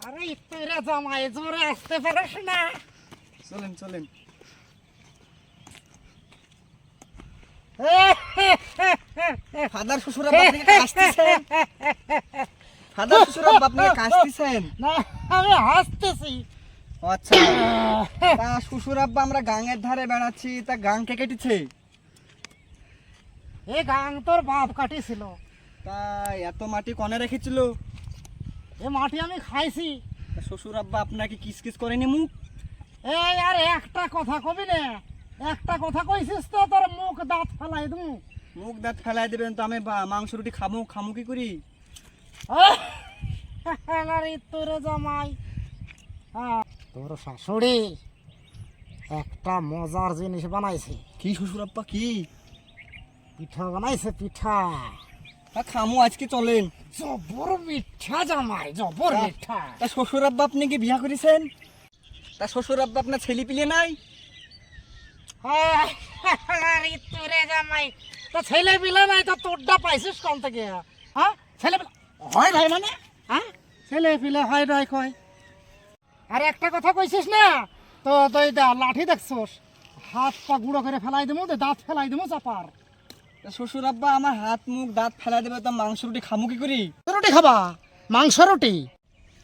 আরে তোরা জামাই জোরে আসতে পারিস না। চলেন চলেন। ফাদার শ্বশুর আব্বা আপনি কাশতেছেন? ফাদার শ্বশুর আব্বা আপনি কাশতেছেন? না, আমি হাসতেছি। আচ্ছা, তা শ্বশুর আব্বা আমরা গাঙের ধারে বেড়াচ্ছি, তা গাং কে কেটেছে? এ গাং তোর বাপ কাটিছিল। তা এত মাটি কনে রেখেছিল? এ মাটি আমি খাইছি। তা শ্বশুর আব্বা আপনাকে কিস কিস করেনি মুখ? এই আর একটা কথা কবি না, একটা কথা কইছিস তো তোর মুখ দাঁত ফেলাই দু। মুখ দাঁত ফেলাই দেবেন তো আমি মাংস রুটি খামু খামু কি করি? আরে তোর জামাই তোর শাশুড়ি একটা মজার জিনিস বানাইছে। কি শ্বশুর আব্বা কি? পিঠা বানাইছে, পিঠা। তা খামু আজকে চলেন। জবর মিঠা জামাই, জবর মিঠা। তা শ্বশুর আব্বা আপনি কি বিয়া করেছেন? তা শ্বশুর আব্বা আপনার ছেলে পিলে নাই? আরে তোরে জামাই, তা ছেলে পিলে নাই তো তোরটা পাইছিস কোন থেকে? হ্যাঁ, ছেলে পিলে হয় নাই মানে? হ্যাঁ, ছেলে পিলে হয় নাই কয়। আর একটা কথা কইছিস না, তো তুই লাঠি দেখছোস, হাত পা গুঁড়ো করে ফেলাই দেবো, দাঁত ফেলাই দেবো চাপার। তা শ্বশুর আব্বা আমার হাত মুখ দাঁত ফেলাই দেবে, তো মাংস রুটি খামু কি করি? রুটি খাবা? মাংস রুটি?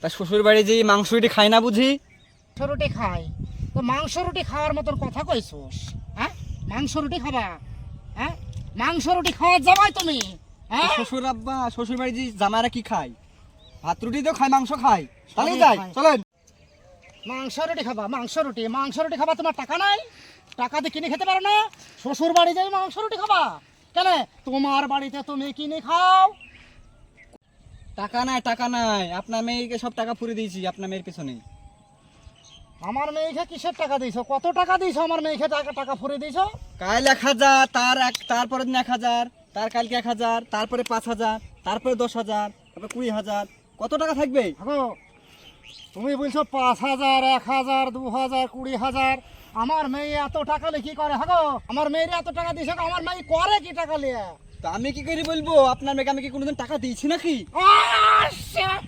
তা শ্বশুর বাড়ি যে মাংস রুটি খাই না বুঝি? মাংস রুটি খাই তো মাংস রুটি খাওয়ার মতন কথা কইছোস? হ্যাঁ, মাংস রুটি খাবা? হ্যাঁ, মাংস রুটি খাওয়া যাবাই তুমি? হ্যাঁ, শ্বশুর আব্বা শ্বশুর বাড়ি যে জামাইরা কি খায়? ভাত রুটি তো খায়, মাংস খায়, তাহলে সবই যাই খায়। চলেন। মাংস রুটি খাবা? মাংস রুটি, মাংস রুটি খাবা? তোমার টাকা নাই? টাকা দিয়ে কিনে খেতে পারো না? শ্বশুর বাড়ি যাই মাংস রুটি খাবা কেন? তোমার বাড়িতে তুমি কিনে খাও। টাকা নাই, টাকা নাই, আপনার মেয়েকে সব টাকা ফুরে দিয়েছি আপনার মেয়ের পেছনে। আমার মেয়েকে কিসের টাকা দিয়েছো? কত টাকা দিয়েছো আমার মেয়েকে? টাকা টাকা ফুরে দিয়েছো? কাল 1000, তারপরের দিন 1000, তার কালকে 1000, তারপরে 5000, তারপরে 10,000, তারপরে 20,000, কত টাকা থাকবে? হাগো, তুমি বলছো 5,000, 1,000, 2,000, 20,000। আমার মেয়ে এত টাকা লিখি করে? হাগো, আমার মেয়ের এত টাকা দিয়েছে, আমার মেয়ে করে কি টাকা লিয়ে? তা আমি কি করে বলবো আপনার মেয়েকে আমি কি কোনোদিন টাকা দিয়েছি নাকি? আহ, shit!